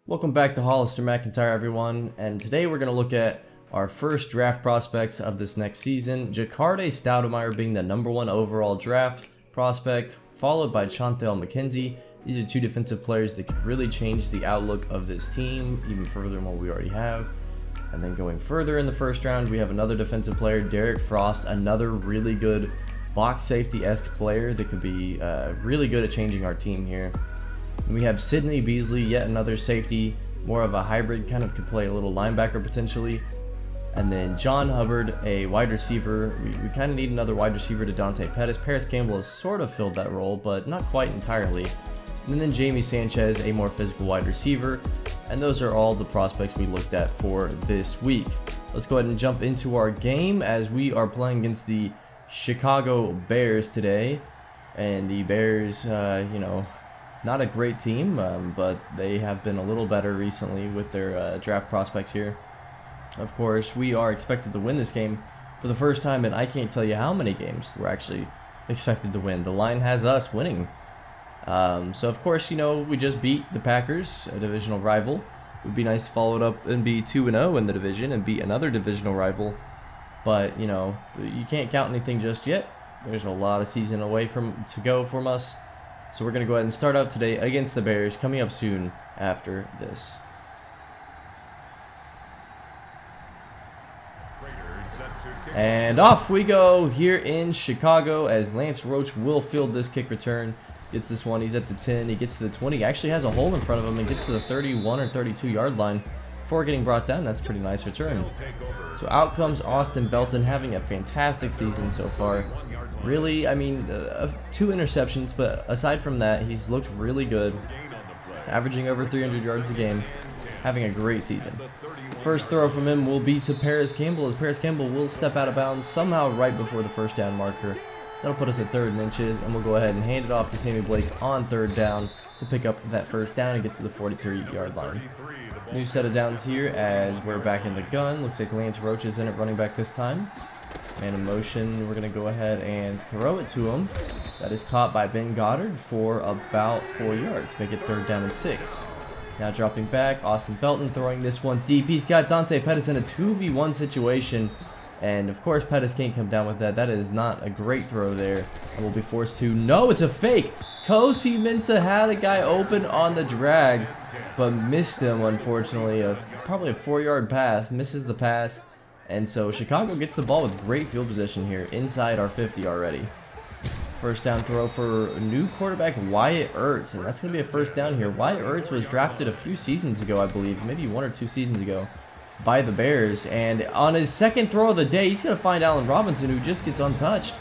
Welcome back to Hollister MacIntyre, everyone, and today we're going to look at our first draft prospects of this next season. Jakarde Stoudemire being the #1 overall draft prospect, followed by Chantel McKenzie. These are two defensive players that could really change the outlook of this team, even further than what we already have. And then going further in the first round, we have another defensive player, Derek Frost, another really good box safety-esque player that could be really good at changing our team here. We have Sidney Beasley, yet another safety, more of a hybrid, kind of could play a little linebacker potentially. And then John Hubbard, a wide receiver. We kind of need another wide receiver to Dante Pettis. Paris Campbell has sort of filled that role, but not quite entirely. And then Jamie Sanchez, a more physical wide receiver. And those are all the prospects we looked at for this week. Let's go ahead and jump into our game as we are playing against the Chicago Bears today. And the Bears, not a great team, but they have been a little better recently with their draft prospects here. Of course, we are expected to win this game for the first time, and I can't tell you how many games we're actually expected to win. The line has us winning. So of course, we just beat the Packers, a divisional rival. It would be nice to follow it up and be 2-0 in the division and beat another divisional rival. But, you can't count anything just yet. There's a lot of season to go from us. So we're going to go ahead and start out today against the Bears, coming up soon after this. And off we go here in Chicago as Lance Roach will field this kick return. Gets this one, he's at the 10, he gets to the 20, he actually has a hole in front of him and gets to the 31 or 32 yard line before getting brought down. That's a pretty nice return. So out comes Austin Belton, having a fantastic season so far. Really, 2 interceptions, but aside from that, he's looked really good, averaging over 300 yards a game, having a great season. First throw from him will be to Paris Campbell, as Paris Campbell will step out of bounds somehow right before the first down marker. That'll put us at 3rd and inches, and we'll go ahead and hand it off to Sammy Blake on 3rd down to pick up that first down and get to the 43-yard line. New set of downs here as we're back in the gun. Looks like Lance Roach is in at running back this time. Man in motion, we're going to go ahead and throw it to him. That is caught by Ben Goddard for about 4 yards, make it 3rd down and 6. Now dropping back, Austin Belton throwing this one deep. He's got Dante Pettis in a 2v1 situation. And of course Pettis can't come down with that. That is not a great throw there. And we'll be forced to, no, it's a fake. Kosi Minta had a guy open on the drag, but missed him unfortunately. Probably a 4-yard pass, misses the pass. And so Chicago gets the ball with great field position here, inside our 50 already. First down throw for new quarterback Wyatt Ertz, and that's going to be a first down here. Wyatt Ertz was drafted a few seasons ago, I believe, maybe 1 or 2 seasons ago, by the Bears. And on his second throw of the day, he's going to find Allen Robinson, who just gets untouched.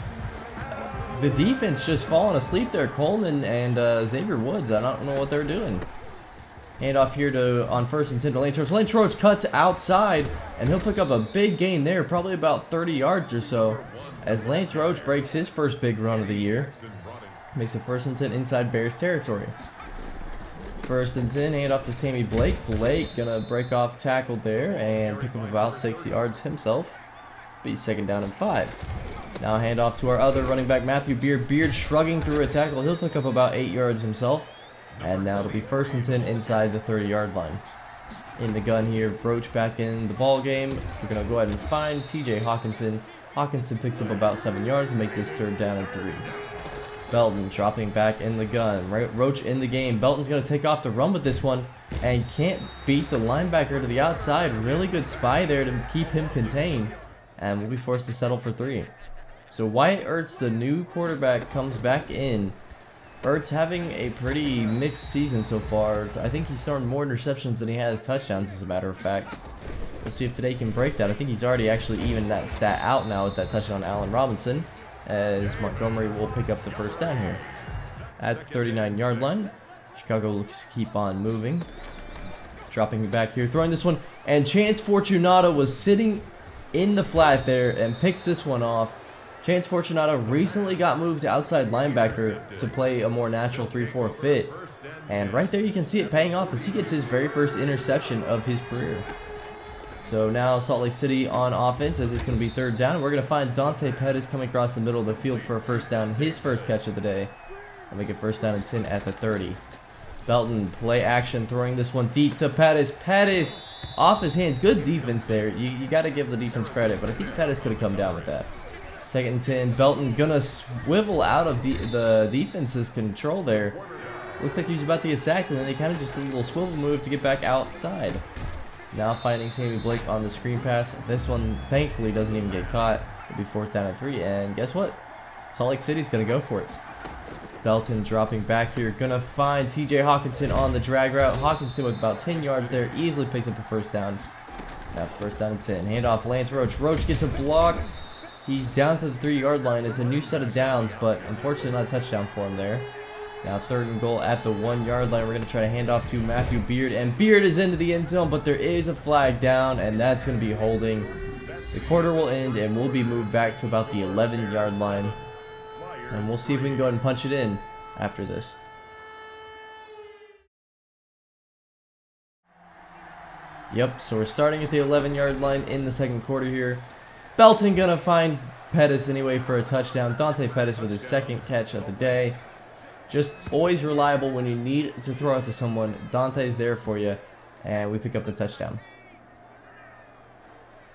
The defense just falling asleep there. Coleman and Xavier Woods, I don't know what they're doing. Hand off here on 1st and 10 to Lance Roach. Lance Roach cuts outside, and he'll pick up a big gain there, probably about 30 yards or so, as Lance Roach breaks his first big run of the year. Makes it 1st and 10 inside Bears territory. 1st and 10, hand off to Sammy Blake. Blake gonna break off tackle there and pick up about 6 yards himself. Be 2nd down and 5. Now hand off to our other running back, Matthew Beard. Beard shrugging through a tackle. He'll pick up about 8 yards himself. And now it'll be 1st and 10 inside the 30-yard line. In the gun here, Roach back in the ball game. We're going to go ahead and find TJ Hawkinson. Hawkinson picks up about 7 yards and make this 3rd down and 3. Belton dropping back in the gun. Roach in the game. Belton's going to take off to run with this one and can't beat the linebacker to the outside. Really good spy there to keep him contained. And we'll be forced to settle for 3. So Wyatt Ertz, the new quarterback, comes back in. Ertz having a pretty mixed season so far. I think he's throwing more interceptions than he has touchdowns, as a matter of fact. We'll see if today can break that. I think he's already actually evened that stat out now with that touchdown on Allen Robinson, as Montgomery will pick up the first down here. At the 39-yard line, Chicago looks to keep on moving. Dropping back here, throwing this one, and Chance Fortunato was sitting in the flat there and picks this one off. Chance Fortunato recently got moved to outside linebacker to play a more natural 3-4 fit. And right there you can see it paying off as he gets his very first interception of his career. So now Salt Lake City on offense as it's going to be 3rd down. We're going to find Dante Pettis coming across the middle of the field for a first down, his first catch of the day. And make it 1st down and 10 at the 30. Belton, play action, throwing this one deep to Pettis. Pettis off his hands. Good defense there. You got to give the defense credit, but I think Pettis could have come down with that. 2nd and 10. Belton gonna swivel out of the defense's control there. Looks like he was about to get sacked, and then he kind of just did a little swivel move to get back outside. Now finding Sammy Blake on the screen pass. This one, thankfully, doesn't even get caught. It'll be 4th down and 3, and guess what? Salt Lake City's gonna go for it. Belton dropping back here, gonna find TJ Hawkinson on the drag route. Hawkinson with about 10 yards there, easily picks up a 1st down. Now 1st down and 10. Handoff Lance Roach. Roach gets a block. He's down to the 3-yard line. It's a new set of downs, but unfortunately not a touchdown for him there. Now 3rd and goal at the 1-yard line. We're going to try to hand off to Matthew Beard, and Beard is into the end zone, but there is a flag down, and that's going to be holding. The quarter will end, and we'll be moved back to about the 11-yard line, and we'll see if we can go ahead and punch it in after this. Yep, so we're starting at the 11-yard line in the 2nd quarter here. Belton gonna find Pettis anyway for a touchdown. Dante Pettis with his 2nd catch of the day. Just always reliable when you need to throw out to someone. Dante's there for you, and we pick up the touchdown.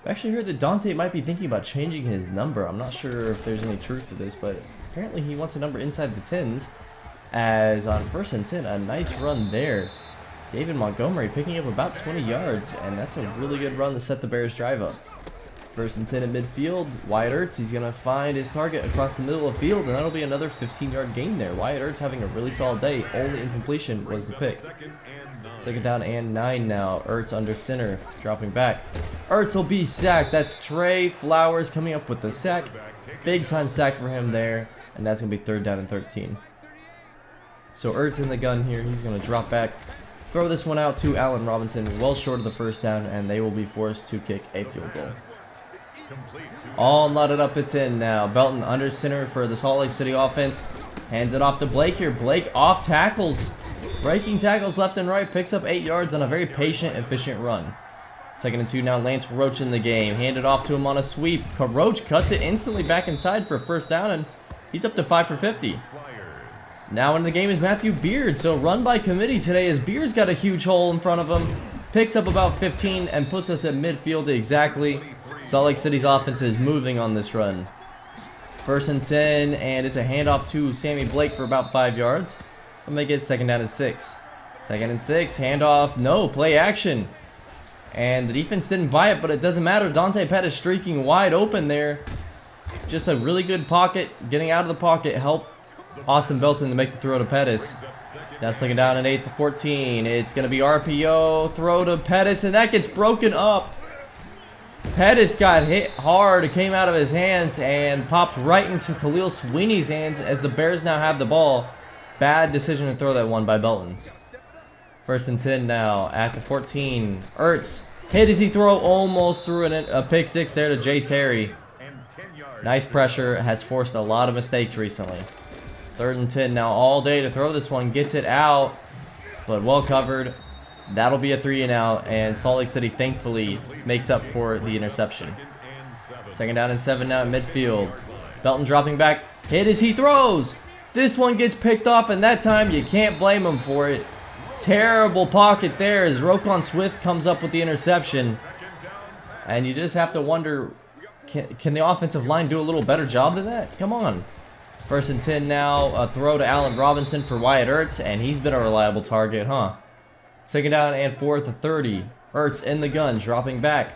I actually heard that Dante might be thinking about changing his number. I'm not sure if there's any truth to this, but apparently he wants a number inside the 10s. As on 1st and 10, a nice run there. David Montgomery picking up about 20 yards, and that's a really good run to set the Bears' drive up. 1st and 10 at midfield. Wyatt Ertz, he's going to find his target across the middle of the field, and that'll be another 15-yard gain there. Wyatt Ertz having a really solid day. Only incompletion was the pick. 2nd down and 9 now. Ertz under center, dropping back. Ertz will be sacked. That's Trey Flowers coming up with the sack. Big time sack for him there, and that's going to be 3rd down and 13. So Ertz in the gun here. He's going to drop back. Throw this one out to Allen Robinson, well short of the 1st down, and they will be forced to kick a field goal. All knotted up at 10 now. Belton under center for the Salt Lake City offense. Hands it off to Blake here. Blake off tackles. Breaking tackles left and right. Picks up 8 yards on a very patient, efficient run. 2nd and 2 now. Lance Roach in the game. Handed off to him on a sweep. Roach cuts it instantly back inside for a 1st down, and he's up to 5 for 50. Now in the game is Matthew Beard. So run by committee today as Beard's got a huge hole in front of him. Picks up about 15 and puts us at midfield exactly. Salt Lake City's offense is moving on this run. 1st and 10, and it's a handoff to Sammy Blake for about 5 yards. We'll make it 2nd down and 6. 2nd and 6, handoff, no, play action. And the defense didn't buy it, but it doesn't matter. Dante Pettis streaking wide open there. Just a really good pocket. Getting out of the pocket helped Austin Belton to make the throw to Pettis. Now 2nd down and 8 to 14. It's going to be RPO, throw to Pettis, and that gets broken up. Pettis got hit hard. It came out of his hands and popped right into Khalil Sweeney's hands as the Bears now have the ball. Bad decision to throw that one by Belton. 1st and 10 now at the 14. Ertz hit as he throw, almost threw a pick 6 there to Jay Terry. Nice pressure, has forced a lot of mistakes recently. 3rd and 10 now all day to throw this one. Gets it out, but well covered. That'll be a 3 and out, and Salt Lake City thankfully makes up for the interception. 2nd down and 7 now at midfield. Belton dropping back. Hit as he throws. This one gets picked off, and that time you can't blame him for it. Terrible pocket there as Roquan Swift comes up with the interception. And you just have to wonder, can the offensive line do a little better job than that? Come on. 1st and 10 now. A throw to Allen Robinson for Wyatt Ertz, and he's been a reliable target, huh? 2nd down and 4 to 30. Ertz in the gun, dropping back.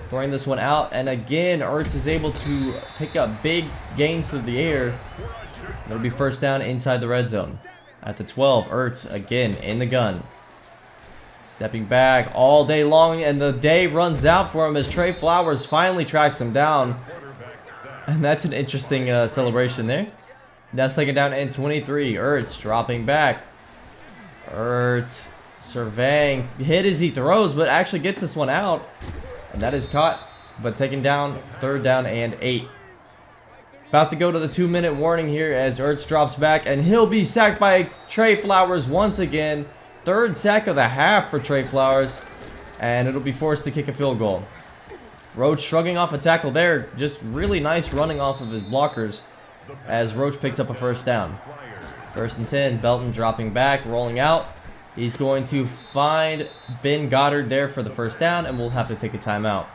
Throwing this one out, and again, Ertz is able to pick up big gains through the air. That'll be 1st down inside the red zone. At the 12, Ertz again in the gun. Stepping back all day long, and the day runs out for him as Trey Flowers finally tracks him down. And that's an interesting celebration there. Now 2nd down and 23. Ertz dropping back. Ertz surveying, hit as he throws, but actually gets this one out, and that is caught, but taken down. 3rd down and 8. About to go to the 2-minute warning here as Ertz drops back, and he'll be sacked by Trey Flowers once again. 3rd sack of the half for Trey Flowers, and it'll be forced to kick a field goal. Roach shrugging off a tackle there, just really nice running off of his blockers as Roach picks up a 1st down. 1st and 10, Belton dropping back, rolling out. He's going to find Ben Goddard there for the first down, and we'll have to take a timeout.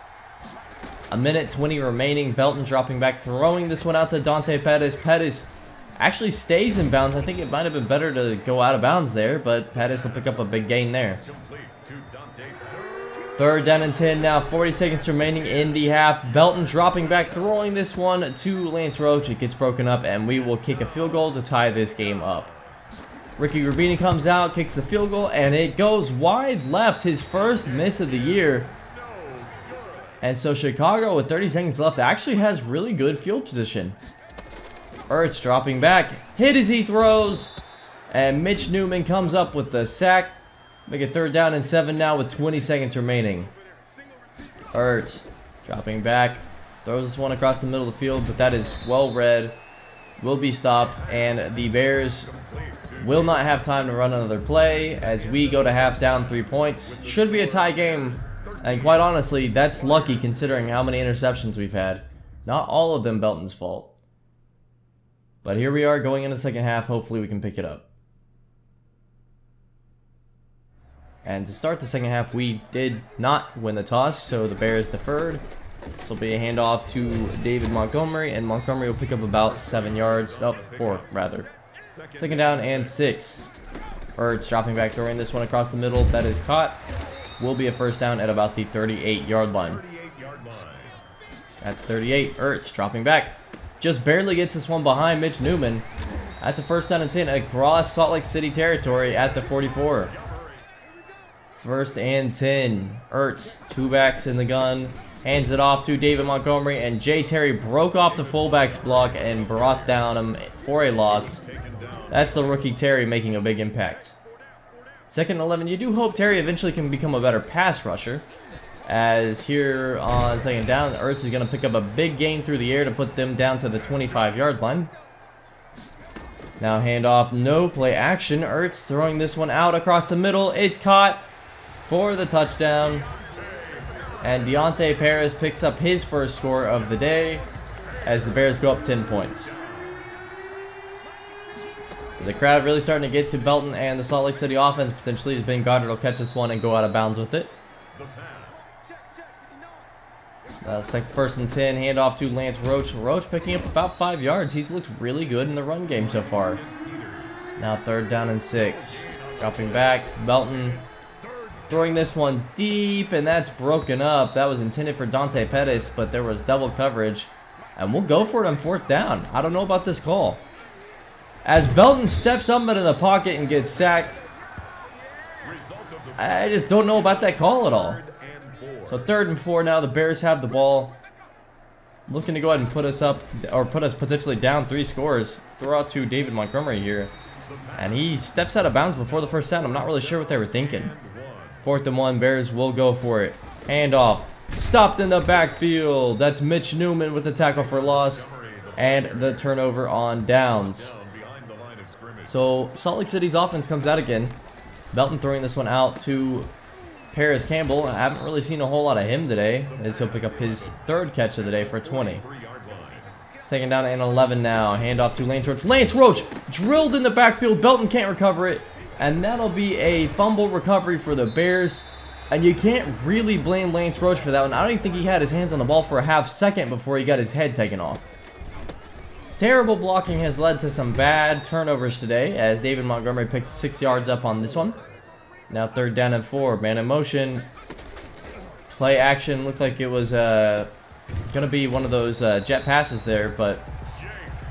A minute 20 remaining. Belton dropping back, throwing this one out to Dante Pettis. Pettis actually stays in bounds. I think it might have been better to go out of bounds there, but Pettis will pick up a big gain there. 3rd down and 10 now. 40 seconds remaining in the half. Belton dropping back, throwing this one to Lance Roach. It gets broken up, and we will kick a field goal to tie this game up. Ricky Rubini comes out, kicks the field goal, and it goes wide left. His first miss of the year. And so Chicago, with 30 seconds left, actually has really good field position. Ertz dropping back, hit as he throws, and Mitch Newman comes up with the sack. Make it 3rd down and 7 now with 20 seconds remaining. Ertz dropping back, throws this one across the middle of the field, but that is well read. Will be stopped, and the Bears will not have time to run another play as we go to half down 3 points. Should be a tie game, and quite honestly, that's lucky considering how many interceptions we've had. Not all of them Belton's fault. But here we are going into the second half. Hopefully we can pick it up. And to start the second half, we did not win the toss, so the Bears deferred. This will be a handoff to David Montgomery, and Montgomery will pick up about 7 yards. Oh, 4 rather. 2nd down and 6. Ertz dropping back, throwing this one across the middle. That is caught. Will be a first down at about the 38-yard line. At the 38, Ertz dropping back. Just barely gets this one behind Mitch Newman. That's a first down and 10 across Salt Lake City territory at the 44. 1st and 10. Ertz, 2 backs in the gun. Hands it off to David Montgomery, and Jay Terry broke off the fullback's block and brought down him for a loss. That's the rookie Terry making a big impact. 2nd and 11. You do hope Terry eventually can become a better pass rusher. As here on 2nd down, Ertz is going to pick up a big gain through the air to put them down to the 25-yard line. Now handoff, no play action. Ertz throwing this one out across the middle. It's caught for the touchdown. And Deontay Perez picks up his first score of the day as the Bears go up 10 points. The crowd really starting to get to Belton and the Salt Lake City offense potentially as Ben Goddard will catch this one and go out of bounds with it. 1st and 10, handoff to Lance Roach. Roach picking up about 5 yards. He's looked really good in the run game so far. Now 3rd down and 6. Dropping back, Belton throwing this one deep, and that's broken up. That was intended for Dante Pettis, but there was double coverage. And we'll go for it on 4th down. I don't know about this call. As Belton steps up into the pocket and gets sacked, I just don't know about that call at all. So 3rd and 4 now. The Bears have the ball. Looking to go ahead and put us up, or put us potentially down 3 scores. Throw out to David Montgomery here. And he steps out of bounds before the first down. I'm not really sure what they were thinking. 4th and 1. Bears will go for it. Handoff. Stopped in the backfield. That's Mitch Newman with the tackle for loss. And the turnover on downs. So Salt Lake City's offense comes out again. Belton throwing this one out to Paris Campbell. I haven't really seen a whole lot of him today, as he'll pick up his 3rd catch of the day for 20. 2nd down and 11 now. Handoff to Lance Roach. Lance Roach drilled in the backfield. Belton can't recover it. And that'll be a fumble recovery for the Bears. And you can't really blame Lance Roach for that one. I don't even think he had his hands on the ball for a half second before he got his head taken off. Terrible blocking has led to some bad turnovers today, as David Montgomery picks 6 yards up on this one. Now 3rd down and 4. Man in motion. Play action. Looked like it was going to be one of those jet passes there, but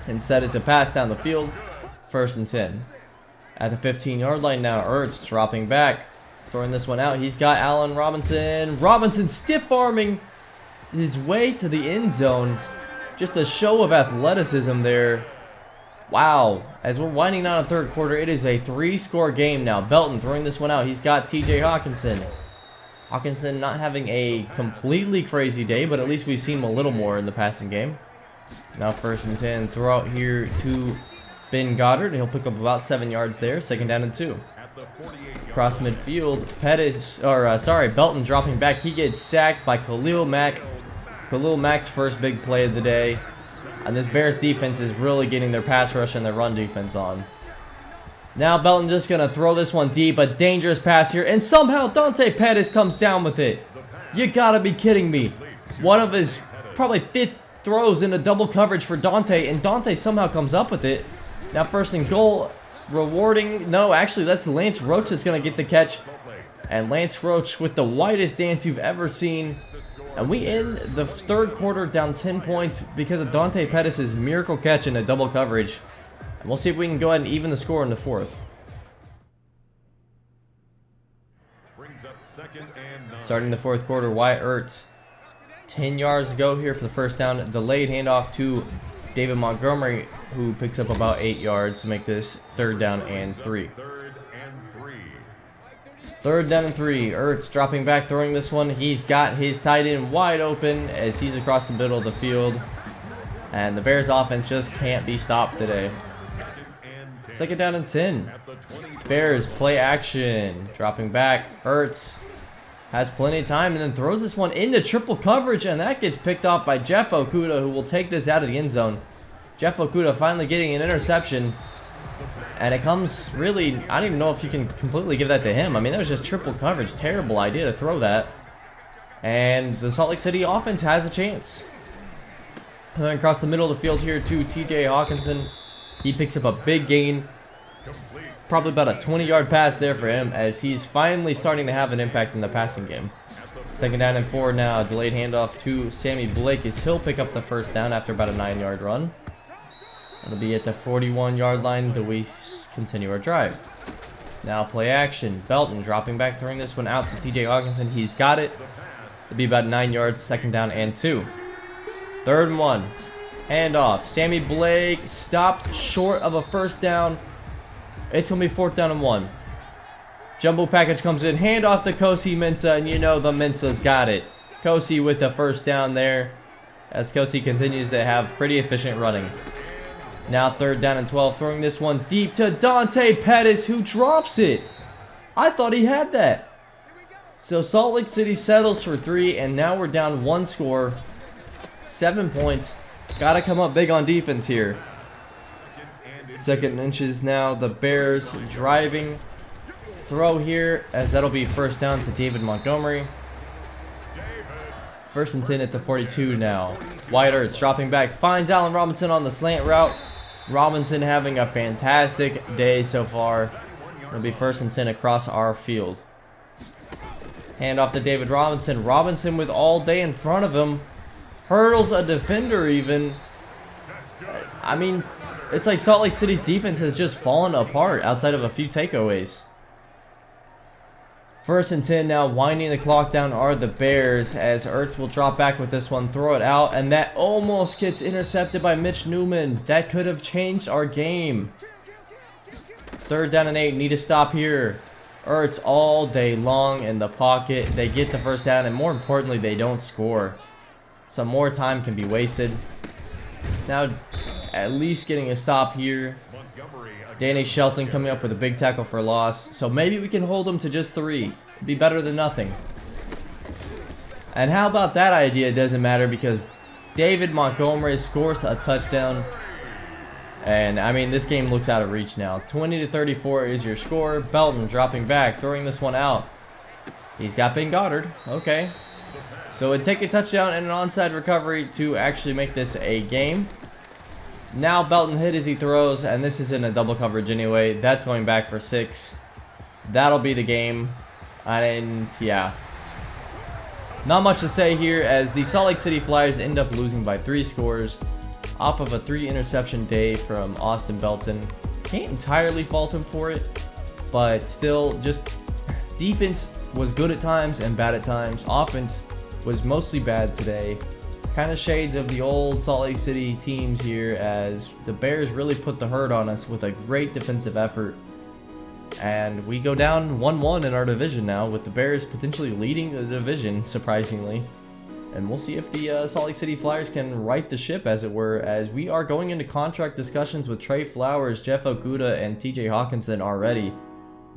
instead it's a pass down the field. 1st and 10. At the 15-yard line now, Ertz dropping back. Throwing this one out. He's got Allen Robinson. Robinson stiff-arming his way to the end zone. Just a show of athleticism there. Wow. As we're winding down a 3rd quarter, it is a 3-score game now. Belton throwing this one out. He's got TJ Hawkinson. Hawkinson not having a completely crazy day, but at least we've seen him a little more in the passing game. Now 1st and 10. Throw out here to Ben Goddard. He'll pick up about 7 yards there. 2nd down and 2. Across midfield, Belton dropping back. He gets sacked by Khalil Mack. Khalil Mack's first big play of the day. And this Bears defense is really getting their pass rush and their run defense on. Now Belton just going to throw this one deep. A dangerous pass here. And somehow Dante Pettis comes down with it. You got to be kidding me. One of his probably 5th throws into double coverage for Dante. And Dante somehow comes up with it. Now first and goal. Rewarding. No, actually that's Lance Roach that's going to get the catch. And Lance Roach with the widest dance you've ever seen. And we end the 3rd quarter down 10 points because of Dante Pettis' miracle catch in a double coverage. And we'll see if we can go ahead and even the score in the 4th. Starting the 4th quarter, Wyatt Ertz. 10 yards to go here for the first down. Delayed handoff to David Montgomery, who picks up about 8 yards to make this 3rd down and 3. 3rd down and 3. Ertz dropping back, throwing this one. He's got his tight end wide open as he's across the middle of the field. And the Bears offense just can't be stopped today. 2nd down and 10. Bears play action. Dropping back. Ertz has plenty of time and then throws this one into triple coverage. And that gets picked off by Jeff Okudah, who will take this out of the end zone. Jeff Okudah finally getting an interception. And it comes really, I don't even know if you can completely give that to him. I mean, that was just triple coverage. Terrible idea to throw that. And the Salt Lake City offense has a chance. And then across the middle of the field here to TJ Hawkinson. He picks up a big gain. Probably about a 20-yard pass there for him as he's finally starting to have an impact in the passing game. 2nd down and 4 now. Delayed handoff to Sammy Blake as he'll pick up the first down after about a 9-yard run. It'll be at the 41-yard line that we continue our drive. Now play action. Belton dropping back, throwing this one out to TJ Hawkinson. He's got it. It'll be about 9 yards, 2nd down and 2. 3rd and 1. Handoff. Sammy Blake stopped short of a first down. It's going to be 4th down and 1. Jumbo package comes in. Handoff to Kosi Mensah, and you know the Mensah's got it. Kosi with the first down there as Kosi continues to have pretty efficient running. Now 3rd down and 12, throwing this one deep to Dante Pettis, who drops it. I thought he had that. So Salt Lake City settles for 3, and now we're down 1 score. 7 points. Gotta come up big on defense here. 2nd and inches now. The Bears driving. Throw here, as that'll be first down to David Montgomery. 1st and 10 at the 42 now. Wyatt Ertz dropping back. Finds Allen Robinson on the slant route. Robinson having a fantastic day so far. It'll be 1st and 10 across our field. Hand off to David Robinson. Robinson with all day in front of him. Hurdles a defender even. I mean, it's like Salt Lake City's defense has just fallen apart outside of a few takeaways. 1st and 10 now, winding the clock down are the Bears as Ertz will drop back with this one, throw it out, and that almost gets intercepted by Mitch Newman. That could have changed our game. 3rd down and 8, need to stop here. Ertz all day long in the pocket. They get the first down, and more importantly, they don't score. Some more time can be wasted. Now, at least getting a stop here. Danny Shelton coming up with a big tackle for a loss. So maybe we can hold him to just 3. It'd be better than nothing. And how about that idea? It doesn't matter because David Montgomery scores a touchdown. And I mean, this game looks out of reach now. 20-34 is your score. Belton dropping back, throwing this one out. He's got Ben Goddard. Okay. So it'd take a touchdown and an onside recovery to actually make this a game. Now Belton hit as he throws, and this is in a double coverage anyway. That's going back for 6. That'll be the game. And yeah, not much to say here as the Salt Lake City Flyers end up losing by 3 scores off of a 3 interception day from Austin Belton. Can't entirely fault him for it, but still, just defense was good at times and bad at times. Offense was mostly bad today. Kind of shades of the old Salt Lake City teams here as the Bears really put the hurt on us with a great defensive effort. And we go down 1-1 in our division now with the Bears potentially leading the division, surprisingly. And we'll see if the Salt Lake City Flyers can right the ship, as it were, as we are going into contract discussions with Trey Flowers, Jeff Okudah, and TJ Hawkinson already.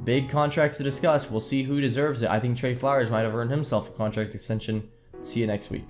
Big contracts to discuss. We'll see who deserves it. I think Trey Flowers might have earned himself a contract extension. See you next week.